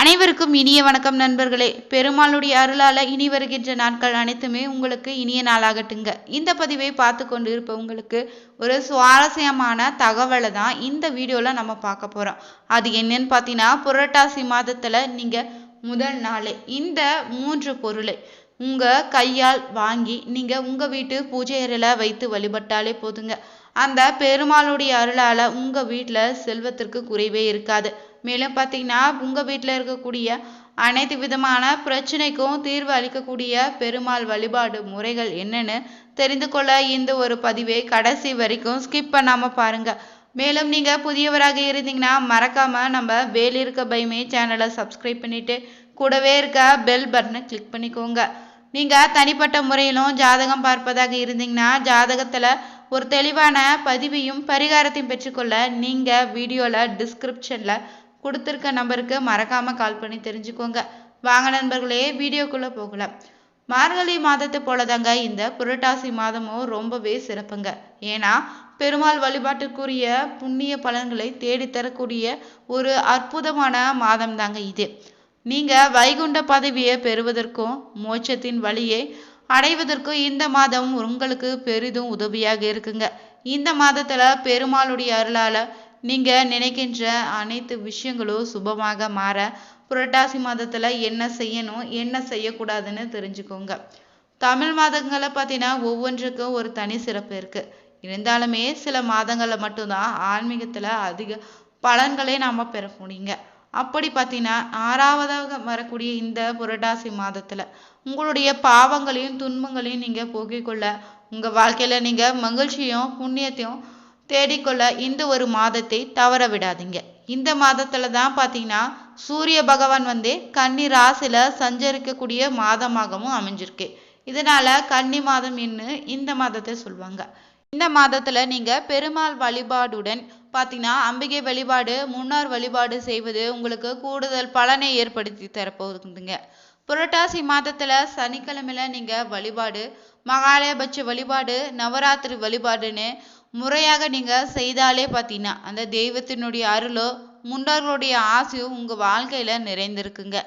அனைவருக்கும் இனிய வணக்கம் நண்பர்களே. பெருமாளுடைய அருளால இனி வருகின்ற நாட்கள் அனைத்துமே உங்களுக்கு இனிய நாளாகட்டுங்க. இந்த பதிவை பார்த்து கொண்டு இருப்பவங்களுக்கு ஒரு சுவாரஸ்யமான தகவலை தான் இந்த வீடியோவில் நம்ம பார்க்க போகிறோம். அது என்னன்னு பார்த்தீங்கன்னா, புரட்டாசி மாதத்தில் நீங்கள் முதல் நாளே இந்த 3 பொருளை உங்கள் கையால் வாங்கி நீங்கள் உங்கள் வீட்டு பூஜை அறையில் வைத்து வழிபட்டாலே போதுங்க. அந்த பெருமாளுடைய அருளால் உங்கள் வீட்டில் செல்வத்திற்கு குறைவே இருக்காது. மேலும் பார்த்தீங்கன்னா, உங்கள் வீட்டில் இருக்கக்கூடிய அனைத்து விதமான பிரச்சனைக்கும் தீர்வு அளிக்கக்கூடிய பெருமாள் வழிபாடு முறைகள் என்னன்னு தெரிந்து கொள்ள இந்த ஒரு பதிவை கடைசி வரைக்கும் ஸ்கிப் பண்ணாமல் பாருங்கள். மேலும் நீங்கள் புதியவராக இருந்தீங்கன்னா மறக்காமல் நம்ம வேலிருக்க பைமே சேனலை சப்ஸ்கிரைப் பண்ணிவிட்டு கூடவே இருக்க பெல் பட்டனை கிளிக் பண்ணிக்கோங்க. நீங்கள் தனிப்பட்ட முறையிலும் ஜாதகம் பார்ப்பதாக இருந்தீங்கன்னா ஜாதகத்தில் ஒரு தெளிவான பதிவையும் பரிகாரத்தையும் பெற்றுக்கொள்ள நீங்கள் வீடியோவில் டிஸ்கிரிப்ஷனில் கொடுத்துருக்க நம்பருக்கு மறக்காமல் கால் பண்ணி தெரிஞ்சுக்கோங்க. வாங்க நண்பர்களே, வீடியோக்குள்ளே போகலாம். மார்கழி மாதத்தை போலதாங்க இந்த புரட்டாசி மாதமும் ரொம்பவே சிறப்புங்க. ஏன்னா பெருமாள் வழிபாட்டுக்குரிய புண்ணிய பலன்களை தேடித்தரக்கூடிய ஒரு அற்புதமான மாதம் தாங்க இது. நீங்கள் வைகுண்ட பதவியை பெறுவதற்கும் மோட்சத்தின் வழியை அடைவதற்கும் இந்த மாதம் உங்களுக்கு பெரிதும் உதவியாக இருக்குங்க. இந்த மாதத்தில் பெருமாளுடைய அருளால் நீங்கள் நினைக்கின்ற அனைத்து விஷயங்களும் சுபமாக மாற புரட்டாசி மாதத்தில் என்ன செய்யணும் என்ன செய்யக்கூடாதுன்னு தெரிஞ்சுக்கோங்க. தமிழ் மாதங்களை பார்த்தீங்கன்னா ஒவ்வொன்றுக்கும் ஒரு தனி சிறப்பு இருக்குது. இருந்தாலுமே சில மாதங்களில் மட்டும்தான் ஆன்மீகத்தில் அதிக பலன்களை நாம் பெற முடியுங்க. அப்படி பார்த்தீங்கன்னா 6வதாக வரக்கூடிய இந்த புரட்டாசி மாதத்தில் உங்களுடைய பாவங்களையும் துன்பங்களையும் நீங்கள் போக்கிக்கொள்ள உங்கள் வாழ்க்கையில் நீங்கள் மகிழ்ச்சியும் புண்ணியத்தையும் தேடிக்கொள்ள இந்த ஒரு மாதத்தை தவற விடாதீங்க. இந்த மாதத்துல தான் பார்த்தீங்கன்னா சூரிய பகவான் கன்னி ராசியில சஞ்சரிக்கக்கூடிய மாதமாகவும் அமைஞ்சிருக்கு. இதனால கன்னி மாதம் என்று இந்த மாதத்தை சொல்லுவாங்க. இந்த மாதத்துல நீங்க பெருமாள் வழிபாடுடன் பார்த்தீங்கன்னா அம்பிகை வழிபாடு முன்னார் வழிபாடு செய்வது உங்களுக்கு கூடுதல் பலனை ஏற்படுத்தி தரப்போகுதுங்க. புரட்டாசி மாதத்துல சனிக்கிழமையில நீங்க வழிபாடு மகாலயபட்ச வழிபாடு நவராத்திரி வழிபாடுன்னு முறையாக நீங்க செய்தாலே பார்த்தீங்கன்னா அந்த தெய்வத்தினுடைய அருளோ முன்னோர்களுடைய ஆசையும் உங்க வாழ்க்கையில நிறைந்திருக்குங்க.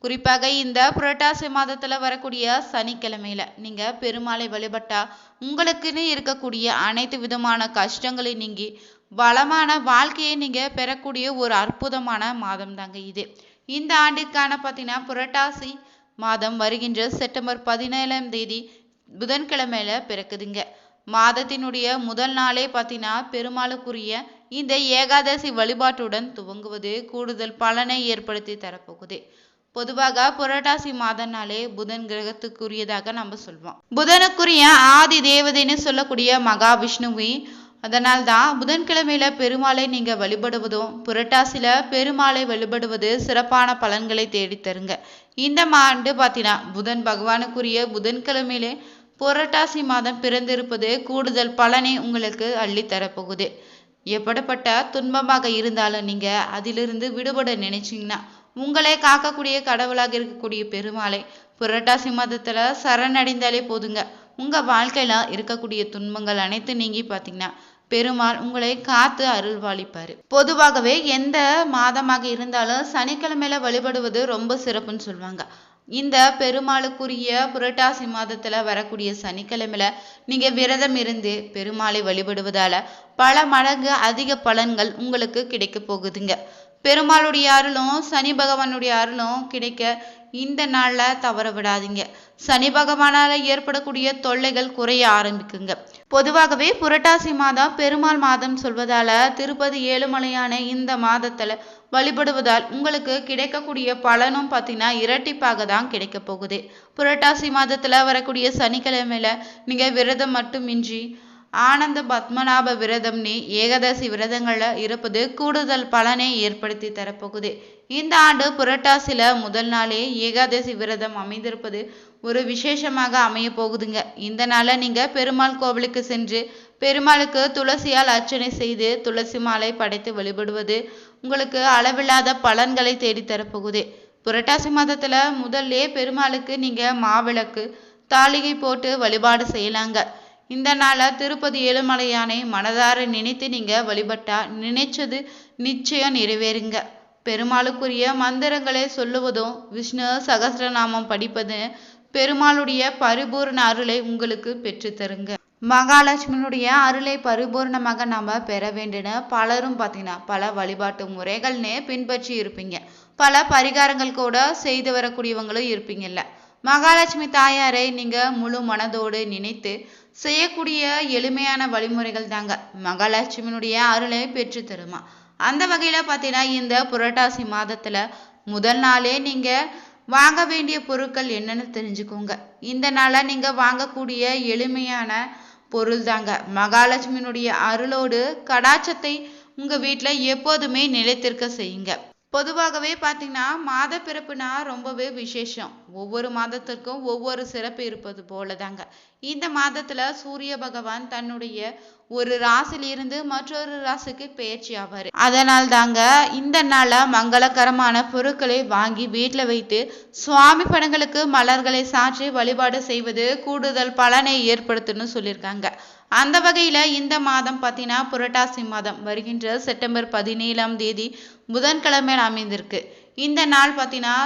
குறிப்பாக இந்த புரட்டாசி மாதத்துல வரக்கூடிய சனிக்கிழமையில நீங்க பெருமாளை வழிபட்டா உங்களுக்குன்னு இருக்கக்கூடிய அனைத்து விதமான கஷ்டங்களை நீங்கி வளமான வாழ்க்கையை நீங்க பெறக்கூடிய ஒரு அற்புதமான மாதம் தாங்க இது. இந்த ஆண்டிற்கான பார்த்தீங்கன்னா புரட்டாசி மாதம் வருகின்ற செப்டம்பர் 17ஆம் தேதி புதன்கிழமையில பிறக்குதுங்க. மாதத்தினுடைய முதல் நாளே பார்த்தீங்கன்னா பெருமாளுக்குரிய இந்த ஏகாதசி வழிபாட்டுடன் துவங்குவது கூடுதல் பலனை ஏற்படுத்தி தரப்போகுது. பொதுவாக புரட்டாசி மாதம்னாலே புதன் கிரகத்துக்குரியதாக நம்ம சொல்வோம். புதனுக்குரிய ஆதி தேவதைன்னு சொல்லக்கூடிய மகாவிஷ்ணுவை அதனால்தான் புதன்கிழமையில பெருமாளை நீங்க வழிபடுவதும் புரட்டாசியில பெருமாளை வழிபடுவது சிறப்பான பலன்களை தேடித்தருங்க. இந்த ஆண்டு பார்த்தீங்கன்னா புதன் பகவானுக்குரிய புதன்கிழமையிலே புரட்டாசி மாதம் பிறந்திருப்பது கூடுதல் பலனை உங்களுக்கு அள்ளித்தரப்போகுது. எப்படிப்பட்ட துன்பமாக இருந்தாலும் நீங்க அதிலிருந்து விடுபட நினைச்சீங்கன்னா உங்களை காக்கக்கூடிய கடவுளாக இருக்கக்கூடிய பெருமாளை புரட்டாசி மாதத்துல சரணடைந்தாலே போதுங்க. உங்க வாழ்க்கையில இருக்கக்கூடிய துன்பங்கள் அனைத்து நீங்கி பார்த்தீங்கன்னா பெருமாள் உங்களை காத்து அருள்வாளிப்பாரு. பொதுவாகவே எந்த மாதமாக இருந்தாலும் சனிக்கிழமையில வழிபடுவது ரொம்ப சிறப்புன்னு சொல்லுவாங்க. இந்த பெருமாளுக்குரிய புரட்டாசி மாதத்துல வரக்கூடிய சனிக்கிழமையில நீங்க விரதம் இருந்து பெருமாளை வழிபடுவதால பல மடங்கு அதிக பலன்கள் உங்களுக்கு கிடைக்க போகுதுங்க. பெருமாளுடைய அருளும் சனி பகவானுடைய அருளும் கிடைக்க இந்த நாள்ல தவற விடாதீங்க. சனி பகவானால ஏற்படக்கூடிய தொல்லைகள் குறைய ஆரம்பிக்குங்க. பொதுவாகவே புரட்டாசி மாதம் பெருமாள் மாதம் சொல்வதால திருப்பதி ஏழுமலையான இந்த மாதத்துல வழிபடுவதால் உங்களுக்கு கிடைக்கக்கூடிய பலனும் பார்த்தீங்கன்னா இரட்டிப்பாக தான் கிடைக்க போகுது. புரட்டாசி மாதத்துல வரக்கூடிய சனிக்கிழமையில நீங்க விரதம் மட்டுமின்றி ஆனந்த பத்மநாப விரதம்னு ஏகாதசி விரதங்கள்ல இருப்பது கூடுதல் பலனை ஏற்படுத்தி தரப்போகுது. இந்த ஆண்டு புரட்டாசில முதல் நாளே ஏகாதசி விரதம் அமைந்திருப்பது ஒரு விசேஷமாக அமைய போகுதுங்க. இந்த நாள நீங்க பெருமாள் கோவிலுக்கு சென்று பெருமாளுக்கு துளசியால் அர்ச்சனை செய்து துளசி மாலை படைத்து வழிபடுவது உங்களுக்கு அளவில்லாத பலன்களை தேடித்தரப்போகுது. புரட்டாசி மாதத்துல முதல்ல பெருமாளுக்கு நீங்க மாவிளக்கு தாளிகை போட்டு வழிபாடு செய்யலாங்க. இந்த நாளை திருப்பதி ஏழுமலையானை மனதார நினைத்து நீங்க வழிபட்டா நினைச்சது நிச்சயம் நிறைவேறுங்க. பெருமாளுக்குரிய மந்திரங்களை சொல்லுவதும் விஷ்ணு சகஸ்ரநாமம் படிப்பது பெருமாளுடைய பரிபூர்ண அருளை உங்களுக்கு பெற்றுத்தருங்க. மகாலட்சுமியுடைய அருளை பரிபூர்ணமாக நாம பெற வேண்டுன்னு பலரும் பார்த்தீங்கன்னா பல வழிபாட்டு முறைகள்னு பின்பற்றி இருப்பீங்க. பல பரிகாரங்கள் கூட செய்து வரக்கூடியவங்களும் இருப்பீங்கல்ல. மகாலட்சுமி தாயாரை நீங்க முழு மனதோடு நினைத்து செய்யக்கூடிய எளிமையான வழிமுறைகள் தாங்க மகாலட்சுமியுடைய அருளை பெற்று தருமா. அந்த வகையில பார்த்தீங்கன்னா இந்த புரட்டாசி மாதத்துல முதல் நாளே நீங்க வாங்க வேண்டிய பொருட்கள் என்னன்னு தெரிஞ்சுக்கோங்க. இந்த நாள நீங்க வாங்கக்கூடிய எளிமையான பொருள் தாங்க மகாலட்சுமியினுடைய அருளோடு கடாட்சத்தை உங்க வீட்டுல எப்போதுமே நிலைத்திருக்க செய்யுங்க. பொதுவாகவே பார்த்தீங்கன்னா மாத பிறப்புனா ரொம்பவே விசேஷம். ஒவ்வொரு மாதத்திற்கும் ஒவ்வொரு சிறப்பு இருப்பது போலதாங்க இந்த மாதத்துல சூரிய பகவான் தன்னுடைய ஒரு ராசியிலிருந்து மற்றொரு ராசிக்கு பெயர்ச்சி ஆவாரு. அதனால் தாங்க இந்த நாள மங்களகரமான பொருட்களை வாங்கி வீட்டுல வைத்து சுவாமி படங்களுக்கு மலர்களை சாற்றி வழிபாடு செய்வது கூடுதல் பலனை ஏற்படுத்துன்னு சொல்லியிருக்காங்க. அந்த வகையில இந்த மாதம் பார்த்தீங்கன்னா புரட்டாசி மாதம் வருகின்ற செப்டம்பர் 17 புதன்கிழமை அமைந்திருக்கு. இந்த நாள் பார்த்தீங்கன்னா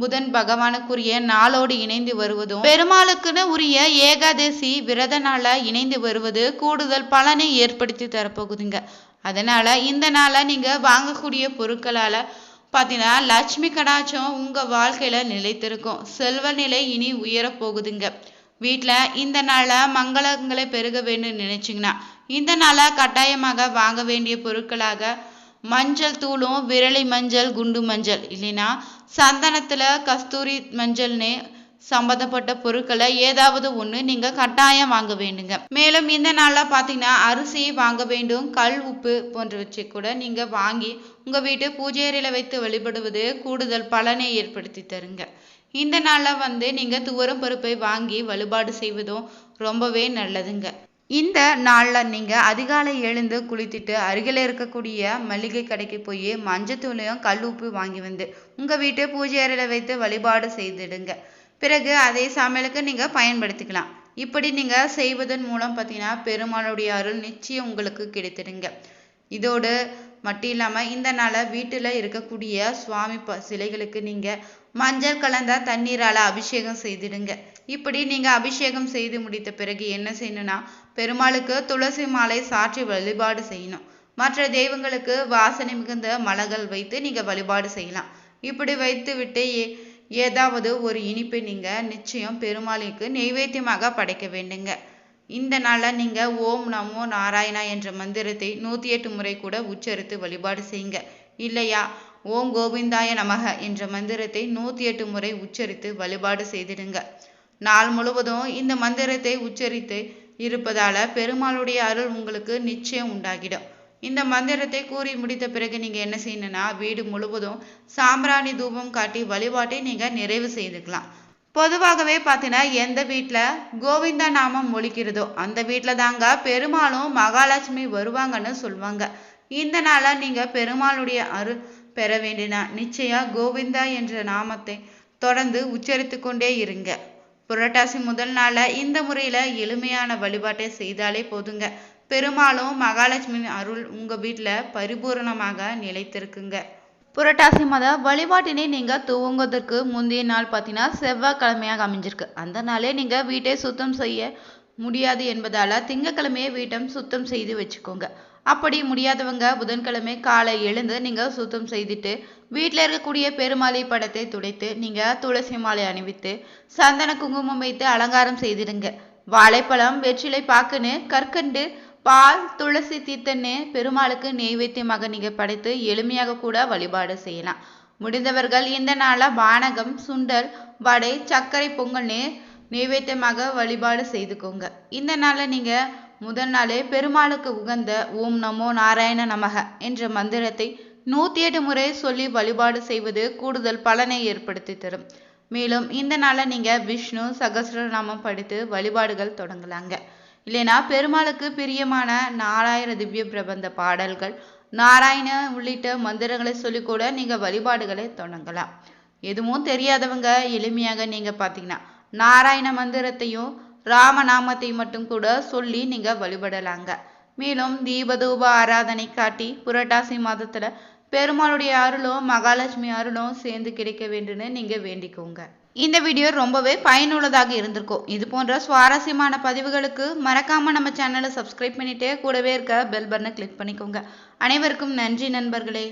புதன் பகவானுக்குரிய நாளோடு இணைந்து வருவதும் பெருமாளுக்குன்னு உரிய ஏகாதசி விரத நாள இணைந்து வருவது கூடுதல் பலனை ஏற்படுத்தி தரப்போகுதுங்க. அதனால இந்த நாள நீங்க வாங்கக்கூடிய பொருட்களால பார்த்தீங்கன்னா லட்சுமி கடாட்சம் உங்க வாழ்க்கையில நிலைத்திருக்கும். செல்வ நிலை இனி உயரப் போகுதுங்க. வீட்டில் இந்த நாளில் மங்களங்களை பெருக வேண்டும் நினைச்சிங்கன்னா இந்த நாளை கட்டாயமாக வாங்க வேண்டிய பொருட்களாக மஞ்சள் தூளும் விரலி மஞ்சள் குண்டு மஞ்சள் இல்லைன்னா சந்தனத்தில் கஸ்தூரி மஞ்சள்னு சம்பந்தப்பட்ட பொருட்களை ஏதாவது ஒன்று நீங்கள் கட்டாயம் வாங்க வேண்டுங்க. மேலும் இந்த நாளில் பார்த்தீங்கன்னா அரிசி வாங்க வேண்டும். கல் உப்பு போன்றவற்றை கூட நீங்கள் வாங்கி உங்கள் வீட்டு பூஜை அறையில் வைத்து வழிபடுவது கூடுதல் பலனை ஏற்படுத்தி தருங்க. இந்த நாளில் நீங்கள் துவரம் பருப்பை வாங்கி வழிபாடு செய்வதும் ரொம்பவே நல்லதுங்க. இந்த நாளில் நீங்கள் அதிகாலை எழுந்து குளித்துட்டு அருகில் இருக்கக்கூடிய மளிகை கடைக்கு போய் மஞ்சத்தூளையும் கல் உப்பு வாங்கி வந்து உங்கள் வீட்டு பூஜை அறையில் வைத்து வழிபாடு செய்துடுங்க. பிறகு அதே சமையலுக்கு நீங்கள் பயன்படுத்திக்கலாம். இப்படி நீங்கள் செய்வதன் மூலம் பார்த்தீங்கன்னா பெருமாளுடைய அருள் நிச்சயம் உங்களுக்கு கிடைத்திடுங்க. இதோடு மட்டும் இல்லாமல் இந்த நாளை வீட்டில் இருக்கக்கூடிய சுவாமி சிலைகளுக்கு நீங்கள் மஞ்சள் கலந்த தண்ணீரால் அபிஷேகம் செய்திடுங்க. இப்படி நீங்கள் அபிஷேகம் செய்து முடித்த பிறகு என்ன செய்யணும்னா பெருமாளுக்கு துளசி மாலை சாற்றி வழிபாடு செய்யணும். மற்ற தெய்வங்களுக்கு வாசனை மிகுந்த மலர்கள் வைத்து நீங்கள் வழிபாடு செய்யலாம். இப்படி வைத்து விட்டு ஏதாவது ஒரு இனிப்பை நீங்கள் நிச்சயம் பெருமாளுக்கு நெய்வேத்தியமாக படைக்க வேண்டுங்க. இந்த நாளில் நீங்கள் ஓம் நமோ நாராயணா என்ற மந்திரத்தை 108 முறை கூட உச்சரித்து வழிபாடு செய்யுங்க. இல்லையா ஓம் கோவிந்தாய நமக என்ற மந்திரத்தை 108 முறை உச்சரித்து வழிபாடு செய்திடுங்க. நாள் முழுவதும் இந்த மந்திரத்தை உச்சரித்து இருப்பதால பெருமாளுடைய அருள் உங்களுக்கு நிச்சயம் உண்டாகிடும். இந்த மந்திரத்தை கூறி முடித்த பிறகு நீங்கள் என்ன செய்யணும்னா வீடு முழுவதும் சாம்பிராணி தூபம் காட்டி வழிபாட்டை நீங்கள் நிறைவு செய்துக்கலாம். பொதுவாகவே பார்த்தீங்கன்னா எந்த வீட்டில் கோவிந்தா நாமம் ஒலிக்கிறதோ அந்த வீட்டில் தாங்க பெருமாளும் மகாலட்சுமி வருவாங்கன்னு சொல்லுவாங்க. இந்த நாளில் நீங்கள் பெருமாளுடைய அருள் பெற வேண்டினா நிச்சயம் கோவிந்தா என்ற நாமத்தை தொடர்ந்து உச்சரித்து கொண்டே இருங்க. புரட்டாசி முதல் நாளில் இந்த முறையில் எளிமையான வழிபாட்டை செய்தாலே போதுங்க. பெருமாளும் மகாலட்சுமி அருள் உங்கள் வீட்டில் பரிபூரணமாக நிலைத்திருக்குங்க. புரட்டாசி மாத வழிபாட்டினை நீங்கள் துவங்குவதற்கு முந்தைய நாள் பார்த்தீங்கன்னா செவ்வாய்க்கிழமையாக அமைஞ்சிருக்கு. அந்த நாளே நீங்கள் வீட்டை சுத்தம் செய்ய முடியாது என்பதால் திங்கக்கிழமையே வீட்டை சுத்தம் செய்து வச்சுக்கோங்க. அப்படி முடியாதவங்க புதன்கிழமை காலை எழுந்து நீங்கள் சுத்தம் செய்துட்டு வீட்டில் இருக்கக்கூடிய பெருமாளை படத்தை துடைத்து நீங்கள் துளசி மாலை அணிவித்து சந்தன குங்குமம் வைத்து அலங்காரம் செய்திடுங்க. வாழைப்பழம் வெற்றிலை பாக்குன்னு கற்கண்டு பால் துளசி தீர்த்தன்னு பெருமாளுக்கு நெய்வேத்தியமாக நீங்கள் படைத்து எளிமையாக கூட வழிபாடு செய்யலாம். முடிந்தவர்கள் இந்த நாளில் பானகம் சுண்டல் வடை சர்க்கரை பொங்கல்னு நெய்வேத்தியமாக வழிபாடு செய்துக்கோங்க. இந்த நாளில் நீங்கள் முதல் நாளே பெருமாளுக்கு உகந்த ஓம் நமோ நாராயண நமக என்ற மந்திரத்தை 108 முறை சொல்லி வழிபாடு செய்வது கூடுதல் பலனை ஏற்படுத்தி தரும். மேலும் இந்த நாளில் நீங்கள் விஷ்ணு சகஸ்ரநாமம் படித்து வழிபாடுகள் தொடங்கலாங்க. இல்லைனா பெருமாளுக்கு பிரியமான 4000 திவ்ய பிரபந்த பாடல்கள் நாராயண உள்ளிட்ட மந்திரங்களை சொல்லி கூட நீங்கள் வழிபாடுகளை தொடங்கலாம். எதுவும் தெரியாதவங்க எளிமையாக நீங்கள் பார்த்தீங்கன்னா நாராயண மந்திரத்தையும் ராமநாமத்தை மட்டும் கூட சொல்லி நீங்கள் வழிபடலாங்க. மேலும் தீபதூப ஆராதனை காட்டி புரட்டாசி மாதத்தில் பெருமாளுடைய அருளும் மகாலட்சுமி அருளும் சேர்ந்து கிடைக்க வேண்டும்னு நீங்கள் வேண்டிக்கோங்க. இந்த வீடியோ ரொம்பவே பயனுள்ளதாக இருந்திருக்கும். இது போன்ற சுவாரஸ்யமான பதிவுகளுக்கு மறக்காமல் நம்ம சேனலை சப்ஸ்கிரைப் பண்ணிவிட்டு கூடவே இருக்க பெல் பட்டனை கிளிக் பண்ணிக்கோங்க. அனைவருக்கும் நன்றி நண்பர்களே.